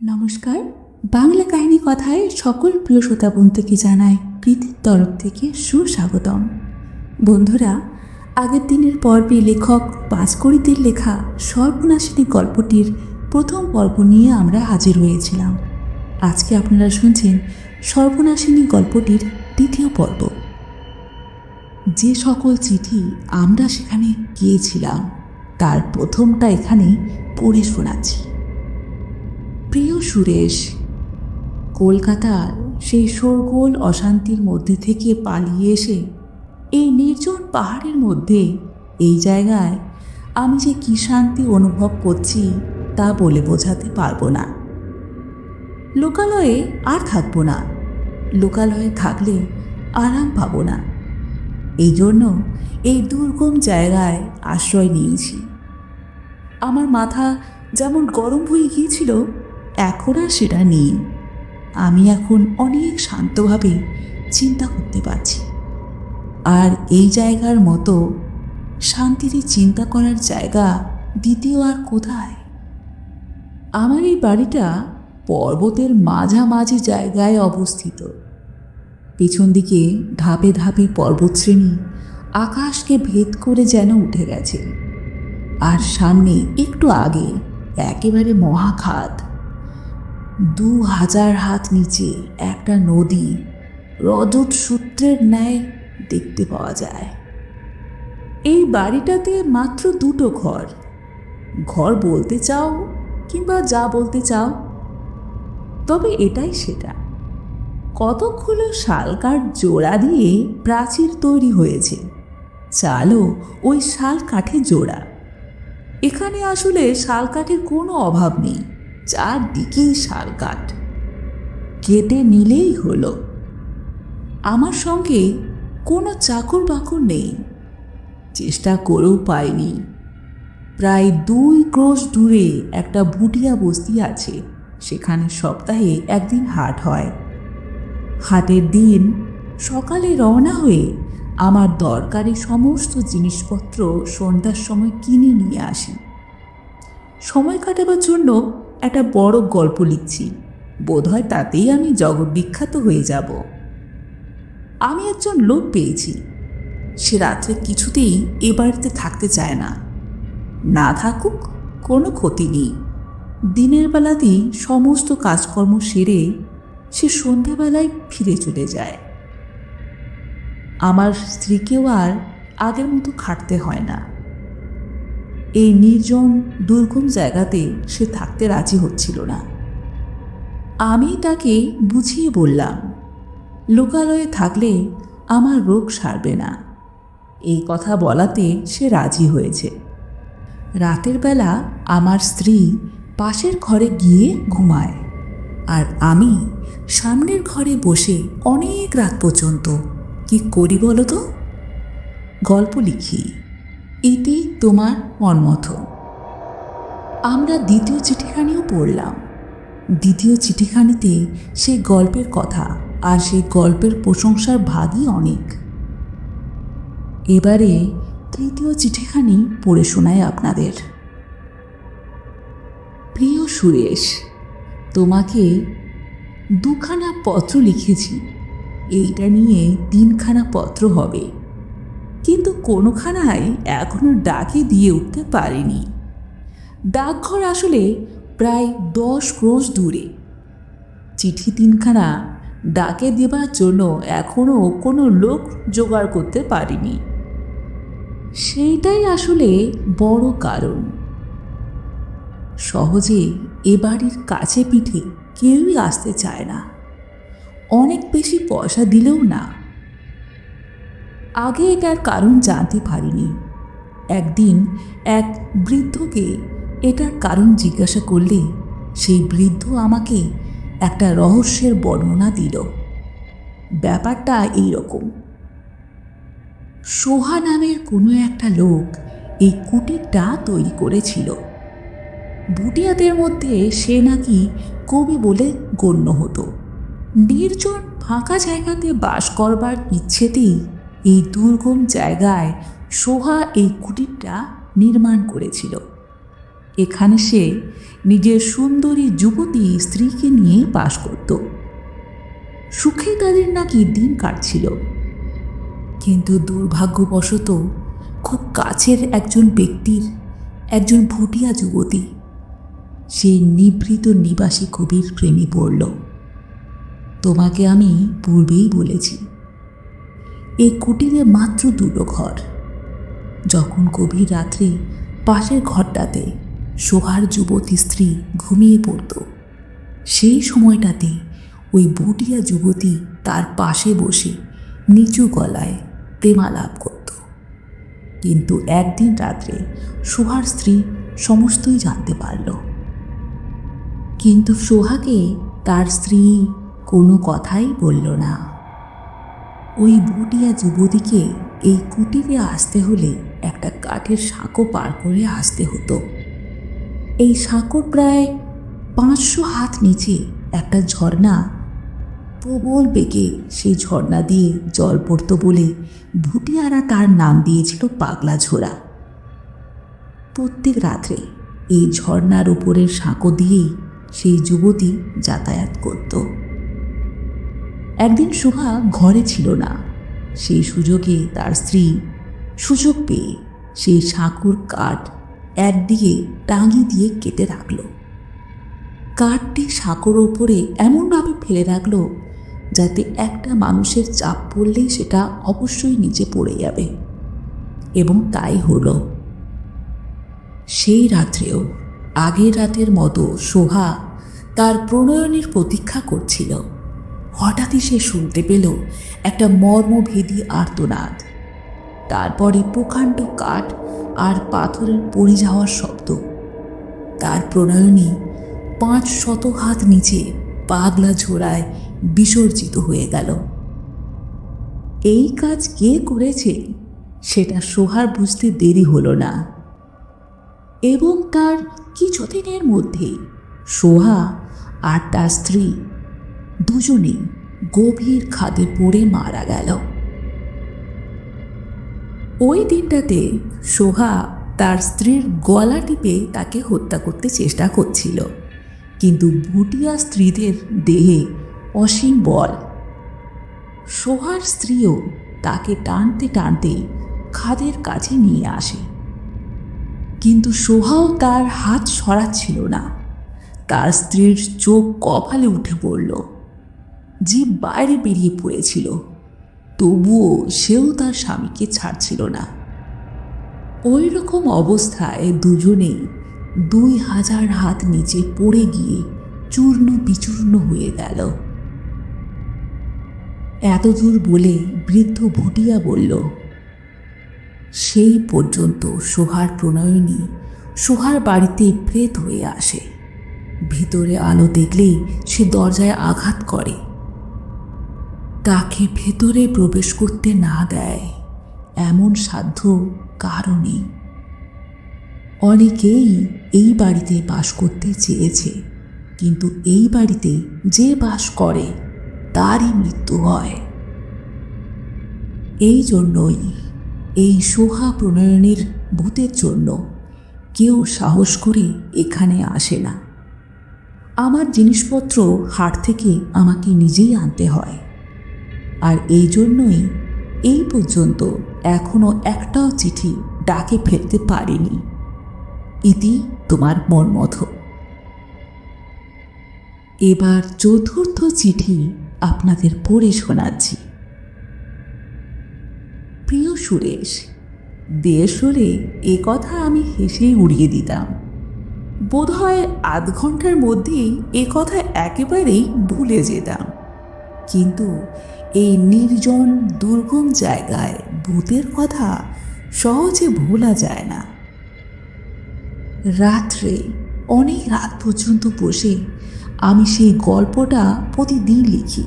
নমস্কার। বাংলা কাহিনী কথায় সকল প্রিয় শ্রোতা বন্ধুকে জানাই প্রীতির তরফ থেকে সুস্বাগতম। বন্ধুরা, আগের দিনের পর্বে লেখক পাঁচকড়িদের লেখা সর্বনাশিনী গল্পটির প্রথম পর্ব নিয়ে আমরা হাজির হয়েছিলাম। আজকে আপনারা শুনছেন সর্বনাশিনী গল্পটির দ্বিতীয় পর্ব। যে সকল চিঠি আমরা সেখানে গিয়েছিলাম তার প্রথমটা এখানে পড়ে শোনাচ্ছি। প্রিয় সুরেশ, কলকাতার সেই শোরগোল অশান্তির মধ্যে থেকে পালিয়ে এসে এই নির্জন পাহাড়ের মধ্যে এই জায়গায় আমি যে কী শান্তি অনুভব করছি তা বলে বোঝাতে পারবো না। লোকালয়ে আর থাকবো না, লোকালয়ে থাকলে আরাম পাবো না। এই জন্য এই দুর্গম জায়গায় আশ্রয় নিয়েছি। আমার মাথা যেমন গরম হয়ে গিয়েছিল, এখন আর সেটা নেই। আমি এখন অনেক শান্তভাবে চিন্তা করতে পারছি। আর এই জায়গার মতো শান্তিতে চিন্তা করার জায়গা দ্বিতীয় আর কোথায়? আমার এই বাড়িটা পর্বতের মাঝামাঝি জায়গায় অবস্থিত। পেছন দিকে ধাপে ধাপে পর্বতশ্রেণী আকাশকে ভেদ করে যেন উঠে গেছে। আর সামনে একটু আগে একেবারে মহাখাত। 2000 হাত নিচে একটা নদী রজত সূত্রের ন্যায় দেখতে পাওয়া যায়। এই বাড়িটাতে মাত্র 2টো ঘর। ঘর বলতে চাও কিংবা যা বলতে চাও, তবে এটাই সেটা। কতকগুলো শালকাঠ জোড়া দিয়ে প্রাচীর তৈরি হয়েছে, চালও ওই শাল কাঠের জোড়া। এখানে আসলে শাল কাঠের কোনো অভাব নেই, চারদিকেই শাল কাঠ, কেটে নিলেই হলো। আমার সঙ্গে কোনো চাকর বাকর নেই, চেষ্টা করেও পাইনি। প্রায় 2 ক্রোশ দূরে একটা ভুটিয়া বস্তি আছে, সেখানে সপ্তাহে একদিন হাট হয়। হাটের দিন সকালে রওনা হয়ে আমার দরকারি সমস্ত জিনিসপত্র সন্ধ্যার সময় কিনে নিয়ে আসি। সময় কাটাবার জন্য একটা বড় গল্প লিখছি, বোধহয় তাতেই আমি জগৎ বিখ্যাত হয়ে যাব। আমি একজন লোক পেয়েছি, সে রাত্রে কিছুতেই এ বাড়িতে থাকতে চায় না। না থাকুক, কোনো ক্ষতি নেই। দিনের বেলাতেই সমস্ত কাজকর্ম সেরে সে সন্ধ্যাবেলায় ফিরে চলে যায়। আমার স্ত্রীকেও আর আগের মতো খাটতে হয় না। এই নির্জন দুর্গম জায়গাতে সে থাকতে রাজি হচ্ছিল না। আমি তাকে বুঝিয়ে বললাম, লোকালয়ে থাকলে আমার রোগ সারবে না। এই কথা বলাতে সে রাজি হয়েছে। রাতের বেলা আমার স্ত্রী পাশের ঘরে গিয়ে ঘুমায়, আর আমি সামনের ঘরে বসে অনেক রাত পর্যন্ত কি করি বলো তো? গল্প লিখি। এতেই তোমার মন মতো। আমরা দ্বিতীয় চিঠিখানিও পড়লাম। দ্বিতীয় চিঠিখানিতে সেই গল্পের কথা আর সেই গল্পের প্রশংসার ভাগই অনেক। এবারে তৃতীয় চিঠিখানি পড়ে শোনায় আপনাদের। প্রিয় সুরেশ, তোমাকে 2খানা পত্র লিখেছি। এইটা নিয়ে 3খানা পত্র হবে, কিন্তু কোনোখানাই এখনো ডাকে দিয়ে উঠতে পারিনি। ডাকঘর আসলে প্রায় 10 ক্রোশ দূরে। চিঠি 3খানা ডাকে দেবার জন্য এখনো কোনো লোক জোগাড় করতে পারিনি। সেইটাই আসলে বড় কারণ। সহজে এ বাড়ির কাছে পিঠে কেউই আসতে চায় না, অনেক বেশি পয়সা দিলেও না। আগে এটার কারণ জানতে পারিনি। একদিন এক বৃদ্ধকে এটার কারণ জিজ্ঞাসা করলে সেই বৃদ্ধ আমাকে একটা রহস্যের বর্ণনা দিল। ব্যাপারটা এইরকম। সোহা নামের কোনো একটা লোক এই কুটিরটা তৈরি করেছিল। ভুটিয়াদের মধ্যে সে নাকি কবি বলে গণ্য হতো। নির্জন ফাঁকা জায়গাতে বাস করবার ইচ্ছেতেই এই দুর্গম জায়গায় সোহা এই কুটিরটা নির্মাণ করেছিল। এখানে সে নিজের সুন্দরী যুবতী স্ত্রীকে নিয়েই বাস করত। সুখে তাদের নাকি দিন কাটছিল, কিন্তু দুর্ভাগ্যবশত খুব কাছের একজন ব্যক্তির একজন ভুটিয়া যুবতী সেই নিভৃত নিবাসী কবির প্রেমে পড়ল। তোমাকে আমি পূর্বেই বলেছি, এই কুটিরে মাত্র দুটো ঘর। যখন গভীর রাত্রে পাশের ঘরটাতে সোহার যুবতী স্ত্রী ঘুমিয়ে পড়ত, সেই সময়টাতে ওই ভুটিয়া যুবতী তার পাশে বসে নিচু গলায় প্রেমালাপ করত। কিন্তু একদিন রাত্রে সোহার স্ত্রী সমস্তই জানতে পারল, কিন্তু সোহাকে তার স্ত্রী কোনো কথাই বলল না। ওই ভুটিয়া যুবতীকে এই কুটিরে আসতে হলে একটা কাঠের সাঁকো পার করে আসতে হতো। এই সাঁকোর প্রায় 500 হাত নিচে একটা ঝর্ণা, প্রবল বেগে সেই ঝর্ণা দিয়ে জল পড়ত বলে ভুটিয়ারা তার নাম দিয়েছিল পাগলা ঝোড়া। প্রত্যেক রাত্রে এই ঝর্ণার উপরের সাঁকো দিয়েই সেই যুবতী যাতায়াত করত। একদিন শোভা ঘরে ছিল না, সেই সুযোগে তার স্ত্রী সুযোগ পেয়ে সেই সাঁকোর কাঠ একদিকে টাঙিয়ে দিয়ে কেটে রাখল। কাঠটি সাঁকোর ওপরে এমনভাবে ফেলে রাখল যাতে একটা মানুষের চাপ পড়লেই সেটা অবশ্যই নিচে পড়ে যাবে, এবং তাই হলো। সেই রাত্রেও আগের রাতের মতো শোভা তার প্রণয়নীর প্রতীক্ষা করছিল। হঠাৎই সে শুনতে পেল একটা মর্মভেদী আর্তনাদ, তারপরে প্রকাণ্ড কাঠ আর পাথরের পড়ে যাওয়ার শব্দ। তার প্রণয়নী 500 হাত নিচে পাগলা ঝোড়ায় বিসর্জিত হয়ে গেল। এই কাজ কে করেছে সেটা সোহার বুঝতে দেরি হলো না, এবং তার কিছুদিনের মধ্যেই সোহা আর তার স্ত্রী দুজনেই গভীর খাদে পড়ে মারা গেল। ওই দিনটাতে সোহা তার স্ত্রীর গলা টিপে তাকে হত্যা করতে চেষ্টা করছিল, কিন্তু ভুটিয়া স্ত্রীদের দেহে অসীম বল। সোহার স্ত্রীও তাকে টানতে টানতে খাদের কাছে নিয়ে আসে, কিন্তু সোহাও তার হাত সরাচ্ছিল না। তার স্ত্রীর চোখ কপালে উঠে পড়ল, জিভ বাইরে বেরিয়ে পড়েছিল, তবুও সেও তার স্বামীকে ছাড়ছিল না। ওই রকম অবস্থায় দুজনেই 2000 হাত নিচে পড়ে গিয়ে চূর্ণ বিচূর্ণ হয়ে গেল। এতদূর বলে বৃদ্ধ ভুটিয়া বলল, সেই পর্যন্ত সোহার প্রণয়নী সোহার বাড়িতে প্রেত হয়ে আসে। ভেতরে আলো দেখলেই সে দরজায় আঘাত করে, তাকে ভেতরে প্রবেশ করতে না দেয় এমন সাধ্য কারও নেই। অনেকেই এই বাড়িতে বাস করতে চেয়েছে, কিন্তু এই বাড়িতে যে বাস করে তারই মৃত্যু হয়। এই জন্যই এই সোহা প্রণয়নীর ভূতের জন্য কেউ সাহস করে এখানে আসে না। আমার জিনিসপত্র হাট থেকে আমাকে নিজেই আনতে হয়, আর এই জন্যই এই পর্যন্ত এখনো একটাও চিঠি ডাকে ফেলতে পারিনি। ইতি তোমার মনমথ। এবার চতুর্থ চিঠি আপনাদের পড়ে শোনাচ্ছি। প্রিয় সুরেশ, দেশ হলে এ কথা আমি হেসেই উড়িয়ে দিতাম। বোধহয় আধ ঘন্টার মধ্যেই এ কথা একেবারেই ভুলে যেতাম, কিন্তু এই নির্জন দুর্গম জায়গায় ভূতের কথা সহজে ভোলা যায় না। রাত্রে অনেক রাত পর্যন্ত বসে আমি সেই গল্পটা প্রতিদিন লিখি,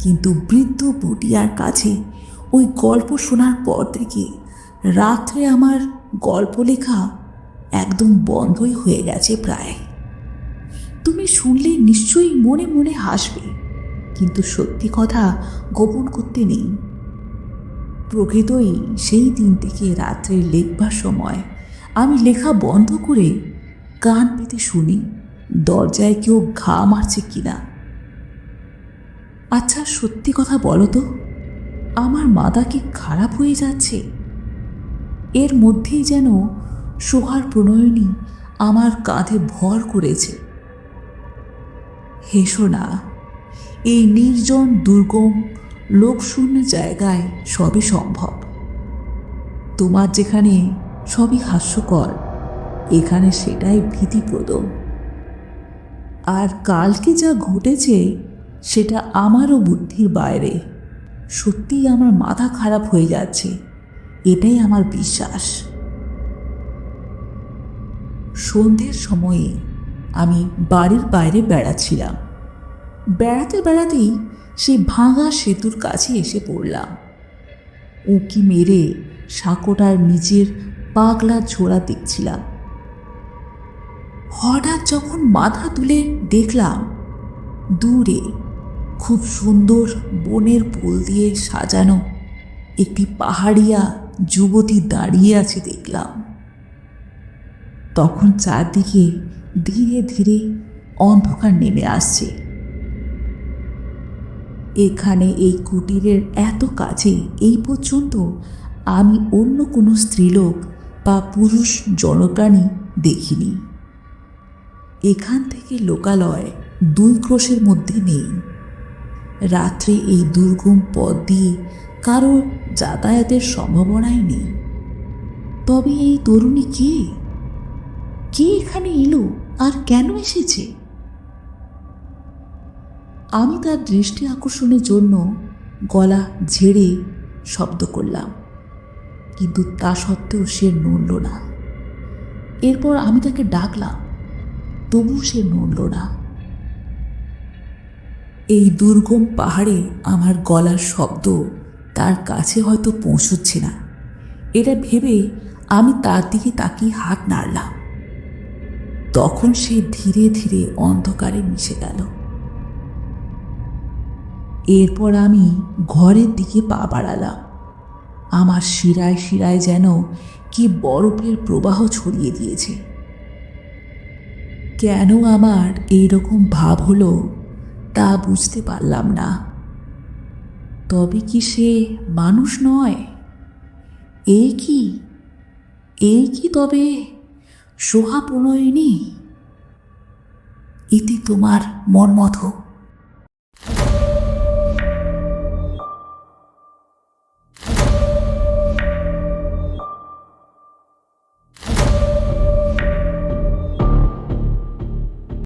কিন্তু বৃদ্ধ ভুটিয়ার কাছে ওই গল্প শোনার পর থেকে রাত্রে আমার গল্প লেখা একদম বন্ধই হয়ে গেছে প্রায়। তুমি শুনলে নিশ্চয়ই মনে মনে হাসবে, কিন্তু সত্যি কথা গোপন করতে নেই। প্রকৃতই সেই দিন থেকে রাত্রে লেখবার সময় আমি লেখা বন্ধ করে কান পেতে শুনি দরজায় কেউ ঘা মারছে কিনা। আচ্ছা, সত্যি কথা বলো তো, আমার মাথা কি খারাপ হয়ে যাচ্ছে? এর মধ্যেই যেন সোহার প্রণয়িনী আমার কাঁধে ভর করেছে। হেসো না, এই নির্জন দুর্গম লোকশূন্য জায়গায় সবই সম্ভব। তোমার যেখানে সবই হাস্যকর, এখানে সেটাই ভীতিপ্রদ। আর কালকে যা ঘটেছে সেটা আমারও বুদ্ধির বাইরে। সত্যিই আমার মাথা খারাপ হয়ে যাচ্ছে, এটাই আমার বিশ্বাস। সন্ধ্যের সময়ে আমি বাড়ির বাইরে বেড়াচ্ছিলাম। বেড়াতে বেড়াতেই সেই ভাঙা সেতুর কাছে এসে পড়লাম। উঁকি মেরে সাঁকোটার নিচের পাগলা ঝোড়া দেখছিলাম। হঠাৎ যখন মাথা তুলে দেখলাম, দূরে খুব সুন্দর বনের ফুল দিয়ে সাজানো একটি পাহাড়িয়া যুবতী দাঁড়িয়ে আছে দেখলাম। তখন চারদিকে ধীরে ধীরে অন্ধকার নেমে আসছে। এখানে এই কুটিরের এত কাছে এই পর্যন্ত আমি অন্য কোনো স্ত্রীলোক বা পুরুষ জনপ্রাণী দেখিনি। এখান থেকে লোকালয় 2 ক্রোশের মধ্যে নেই। রাত্রে এই দুর্গম পথ দিয়ে কারো যাতায়াতের সম্ভাবনাই নেই। তবে এই তরুণী কে? কে এখানে এলো আর কেন এসেছে? আমি তার দৃষ্টি আকর্ষণের জন্য গলা ঝেড়ে শব্দ করলাম, কিন্তু তা সত্ত্বেও সে নড়ল না। এরপর আমি তাকে ডাকলাম, তবু সে নড়ল না। এই দুর্গম পাহাড়ে আমার গলার শব্দ তার কাছে হয়তো পৌঁছচ্ছে না, এটা ভেবে আমি তার দিকে তাকিয়ে হাত নাড়লাম। তখন সে ধীরে ধীরে অন্ধকারে মিশে গেল। এরপর আমি ঘরের দিকে পা বাড়ালাম। আমার শিরায় শিরায় যেন কি বরফের প্রবাহ ছড়িয়ে দিয়েছে। কেন আমার এইরকম ভাব হলো তা বুঝতে পারলাম না। তবে কি সে মানুষ নয়? এই কি তবে সোহা প্রণয়িনী? ইতি তোমার মনমতো।